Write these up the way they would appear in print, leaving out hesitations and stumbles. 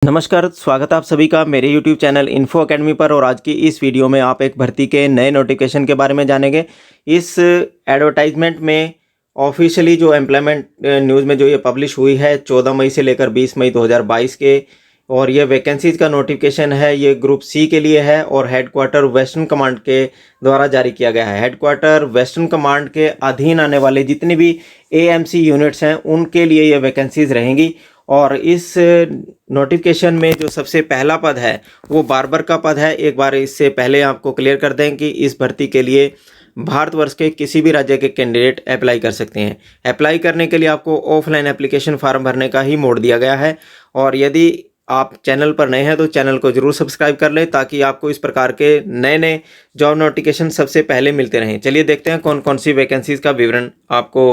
नमस्कार, स्वागत है आप सभी का मेरे YouTube चैनल इन्फो अकेडमी पर। और आज की इस वीडियो में आप एक भर्ती के नए नोटिफिकेशन के बारे में जानेंगे। इस एडवर्टाइजमेंट में ऑफिशियली जो एम्प्लॉयमेंट न्यूज़ में जो ये पब्लिश हुई है 14 मई से लेकर 20 मई 2022 के, और ये वैकेंसीज का नोटिफिकेशन है, ये ग्रुप सी के लिए है और हेडक्वार्टर वेस्टर्न कमांड के द्वारा जारी किया गया है। हेडक्वार्टर वेस्टर्न कमांड के अधीन आने वाले जितनी भी एएमसी यूनिट्स हैं उनके लिए ये वैकेंसीज रहेंगी। और इस नोटिफिकेशन में जो सबसे पहला पद है वो बार्बर का पद है। एक बार इससे पहले आपको क्लियर कर दें कि इस भर्ती के लिए भारतवर्ष के किसी भी राज्य के कैंडिडेट अप्लाई कर सकते हैं। अप्लाई करने के लिए आपको ऑफलाइन एप्लीकेशन फॉर्म भरने का ही मोड दिया गया है। और यदि आप चैनल पर नए हैं तो चैनल को जरूर सब्सक्राइब कर लें ताकि आपको इस प्रकार के नए नए जॉब नोटिफिकेशन सबसे पहले मिलते रहें। चलिए देखते हैं कौन कौन सी वैकेंसीज़ का विवरण आपको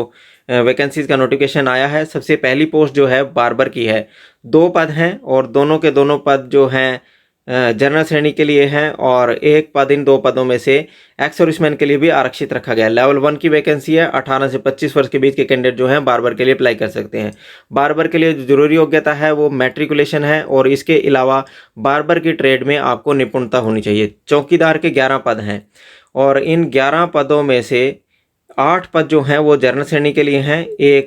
वैकेंसीज़ का नोटिफिकेशन आया है। सबसे पहली पोस्ट जो है बार्बर की है। 2 पद हैं और दोनों के दोनों पद जो हैं जनरल श्रेणी के लिए हैं, और एक पद इन 2 पदों में से एक्स सर्विसमैन के लिए भी आरक्षित रखा गया है। लेवल 1 की वैकेंसी है। 18 से 25 वर्ष के बीच के कैंडिडेट जो हैं बार्बर के लिए अप्लाई कर सकते हैं। बार्बर के लिए जो जरूरी योग्यता है वो मैट्रिकुलेशन है, और इसके अलावा बार्बर की ट्रेड में आपको निपुणता होनी चाहिए। चौकीदार के 11 पद हैं और इन 11 पदों में से 8 पद जो हैं वो जनरल श्रेणी के लिए हैं, एक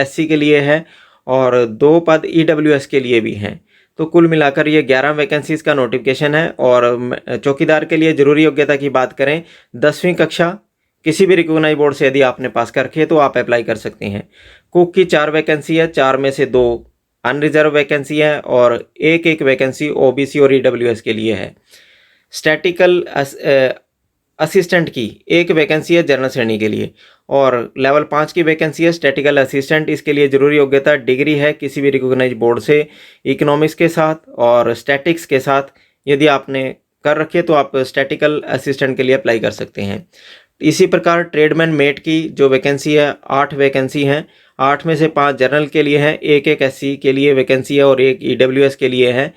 SC के लिए है और 2 पद EWS के लिए भी हैं। तो कुल मिलाकर ये 11 वैकेंसीज़ का नोटिफिकेशन है। और चौकीदार के लिए जरूरी योग्यता की बात करें 10वीं कक्षा किसी भी रिकॉग्नाइज्ड बोर्ड से यदि आपने पास कर रखी है तो आप अप्लाई कर सकते हैं। कुक की 4 वैकेंसी है, 4 में से 2 अनरिजर्व वैकेंसी है और एक वैकेंसी OBC और EWS के लिए है। स्टैटिकल असिस्टेंट की 1 वैकेंसी है जनरल श्रेणी के लिए, और लेवल 5 की वैकेंसी है स्टैटिकल असिस्टेंट। इसके लिए जरूरी योग्यता डिग्री है किसी भी रिकॉग्नाइज्ड बोर्ड से इकोनॉमिक्स के साथ और स्टैटिक्स के साथ यदि आपने कर रखे तो आप स्टैटिकल असिस्टेंट के लिए अप्लाई कर सकते हैं। इसी प्रकार ट्रेडमैन मेट की जो वैकेंसी है 8 वैकेंसी हैं। 8 में से 5 जनरल के लिए हैं, एक SC के लिए वैकेंसी है और एक EWS के लिए है।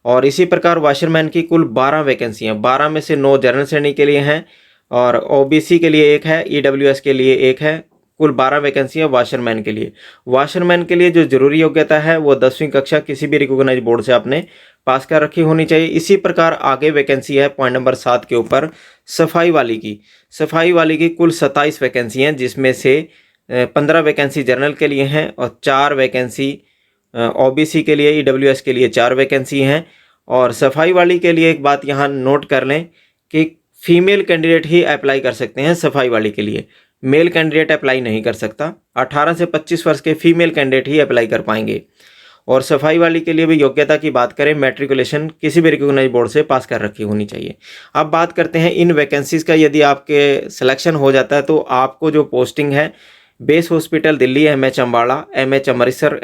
और इसी प्रकार वाशरमैन की कुल 12 वैकेंसी हैं। 12 में से 9 जनरल श्रेणी के लिए हैं और OBC के लिए 1 है, EWS के लिए 1 है। कुल 12 वैकेंसी है वाशरमैन के लिए। वाशरमैन के लिए जो जरूरी योग्यता है वो 10वीं कक्षा किसी भी रिकॉग्नाइज्ड बोर्ड से आपने पास कर रखी होनी चाहिए। इसी प्रकार आगे वैकेंसी है पॉइंट नंबर 7 के ऊपर सफाई वाली की। सफाई वाली की कुल 27 वैकेंसी हैं, जिसमें से 15 वैकेंसी जनरल के लिए हैं और 4 वैकेंसी OBC के लिए, EWS के लिए 4 वैकेंसी हैं। और सफाई वाली के लिए एक बात यहाँ नोट कर लें कि फीमेल कैंडिडेट ही अप्लाई कर सकते हैं सफाई वाली के लिए, मेल कैंडिडेट अप्लाई नहीं कर सकता। 18 से 25 वर्ष के फीमेल कैंडिडेट ही अप्लाई कर पाएंगे। और सफाई वाली के लिए भी योग्यता की बात करें मैट्रिकुलेशन किसी भी रिकॉग्नाइज्ड बोर्ड से पास कर रखी होनी चाहिए। अब बात करते हैं इन वैकेंसीज़ का। यदि आपके सिलेक्शन हो जाता है तो आपको जो पोस्टिंग है base hospital Delhi, MH Ambala, MH Amritsar,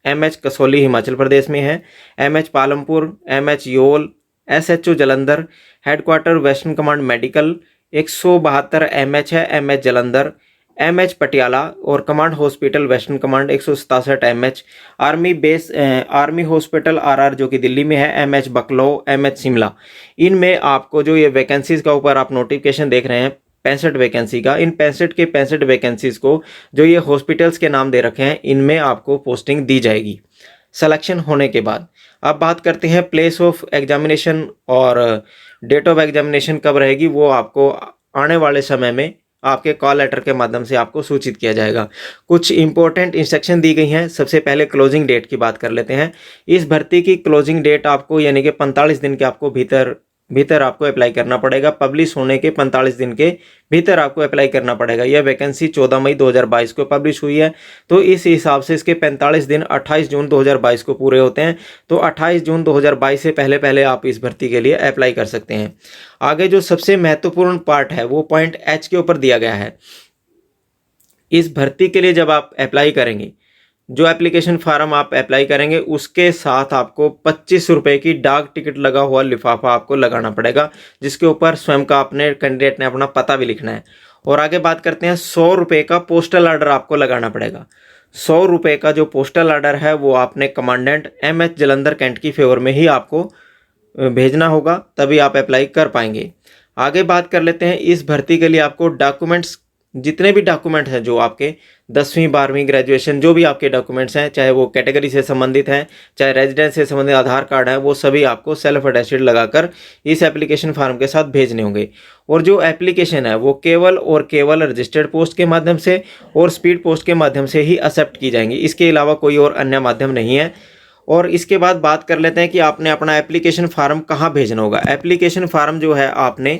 MH Kasauli Himachal Pradesh में है, MH Palampur, MH Yol, SHO Jalandhar, headquarter western command medical 172 MH है, MH जलंधर, MH पटियाला और command hospital western command 167 MH, army base army hospital RR जो कि दिल्ली में है, MH बकलो, MH शिमला। इनमें आपको जो ये वैकेंसीज़ का ऊपर आप नोटिफिकेशन देख रहे हैं 65 वैकेंसी का, इन 65 के 65 वैकेंसीज़ को जो ये हॉस्पिटल्स के नाम दे रखे हैं इनमें आपको पोस्टिंग दी जाएगी सिलेक्शन होने के बाद। अब बात करते हैं प्लेस ऑफ एग्जामिनेशन और डेट ऑफ एग्जामिनेशन कब रहेगी, वो आपको आने वाले समय में आपके कॉल लेटर के माध्यम से आपको सूचित किया जाएगा। कुछ इंपॉर्टेंट इंस्ट्रक्शन दी गई हैं। सबसे पहले क्लोजिंग डेट की बात कर लेते हैं। इस भर्ती की क्लोजिंग डेट आपको यानी कि 45 दिन के आपको भीतर आपको अप्लाई करना पड़ेगा। पब्लिश होने के 45 दिन के भीतर आपको अप्लाई करना पड़ेगा। यह वैकेंसी 14 मई 2022 को पब्लिश हुई है, तो इस हिसाब से इसके 45 दिन 28 जून 2022 को पूरे होते हैं। तो 28 जून 2022 से पहले आप इस भर्ती के लिए अप्लाई कर सकते हैं। आगे जो सबसे महत्वपूर्ण पार्ट है वो पॉइंट H के ऊपर दिया गया है। इस भर्ती के लिए जब आप अप्लाई करेंगे, जो एप्लीकेशन फार्म आप अप्लाई करेंगे उसके साथ आपको 25 रुपये की डाक टिकट लगा हुआ लिफाफा आपको लगाना पड़ेगा, जिसके ऊपर स्वयं का अपने कैंडिडेट ने अपना पता भी लिखना है। और आगे बात करते हैं 100 रुपये का पोस्टल ऑर्डर आपको लगाना पड़ेगा। 100 रुपये का जो पोस्टल ऑर्डर है वो आपने कमांडेंट MH जलंधर कैंट की फेवर में ही आपको भेजना होगा, तभी आप अप्लाई कर पाएंगे। आगे बात कर लेते हैं इस भर्ती के लिए आपको डॉक्यूमेंट्स जितने भी डॉक्यूमेंट हैं जो आपके 10वीं 12वीं ग्रेजुएशन जो भी आपके डॉक्यूमेंट्स हैं, चाहे वो कैटेगरी से संबंधित हैं, चाहे रेजिडेंस से संबंधित आधार कार्ड है, वो सभी आपको सेल्फ अटेस्टेड लगाकर इस एप्लीकेशन फॉर्म के साथ भेजने होंगे। और जो एप्लीकेशन है वो केवल और केवल रजिस्टर्ड पोस्ट के माध्यम से और स्पीड पोस्ट के माध्यम से ही एक्सेप्ट की जाएंगी, इसके अलावा कोई और अन्य माध्यम नहीं है। और इसके बाद बात कर लेते हैं कि आपने अपना एप्लीकेशन फार्म कहाँ भेजना होगा। एप्लीकेशन फार्म जो है आपने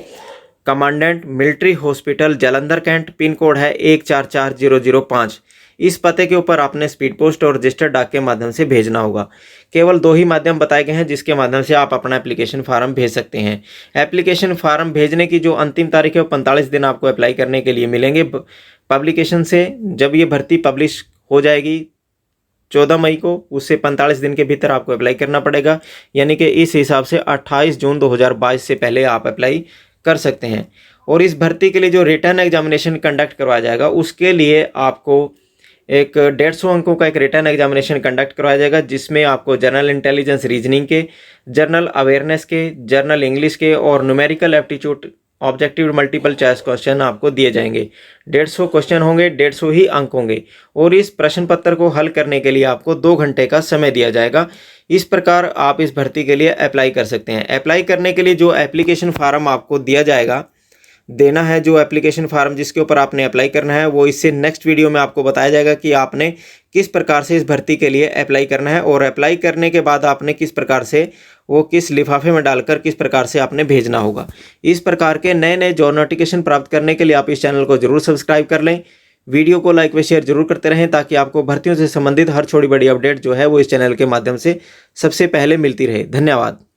commandant military hospital Jalandhar cantt, pin code है 144005, इस पते के ऊपर आपने स्पीड पोस्ट और रजिस्टर्ड डाक के माध्यम से भेजना होगा। केवल 2 ही माध्यम बताए गए हैं जिसके माध्यम से आप अपना एप्लीकेशन फार्म भेज सकते हैं। एप्लीकेशन फार्म भेजने की जो अंतिम तारीख है वो 45 दिन आपको अप्लाई करने के लिए मिलेंगे पब्लिकेशन से। जब ये भर्ती पब्लिश हो जाएगी 14 मई को, उससे 45 दिन के भीतर आपको अप्लाई करना पड़ेगा, यानी कि इस हिसाब से 28 जून 2022 से पहले आप अप्लाई कर सकते हैं। और इस भर्ती के लिए जो रिटर्न एग्जामिनेशन कंडक्ट करवाया जाएगा उसके लिए आपको एक 150 अंकों का एक रिटर्न एग्जामिनेशन कंडक्ट करवाया जाएगा, जिसमें आपको जनरल इंटेलिजेंस रीजनिंग के, जनरल अवेयरनेस के, जनरल इंग्लिश के और numerical aptitude objective multiple choice question आपको दिए जाएंगे। 150 क्वेश्चन होंगे, 150 ही अंक होंगे और इस प्रश्न पत्र को हल करने के लिए आपको 2 घंटे का समय दिया जाएगा। इस प्रकार आप इस भर्ती के लिए अप्लाई कर सकते हैं। अप्लाई करने के लिए जो एप्लीकेशन फार्म आपको दिया जाएगा, देना है जो एप्लीकेशन फार्म जिसके ऊपर आपने अप्लाई करना है, वो इससे नेक्स्ट वीडियो में आपको बताया जाएगा कि आपने किस प्रकार से इस भर्ती के लिए अप्लाई करना है और अप्लाई करने के बाद आपने किस प्रकार से वो किस लिफाफे में डालकर किस प्रकार से आपने भेजना होगा। इस प्रकार के नए नए जॉब नोटिफिकेशन प्राप्त करने के लिए आप इस चैनल को जरूर सब्सक्राइब कर लें। वीडियो को लाइक व शेयर जरूर करते रहें ताकि आपको भर्तियों से संबंधित हर छोटी बड़ी अपडेट जो है वो इस चैनल के माध्यम से सबसे पहले मिलती रहे। धन्यवाद।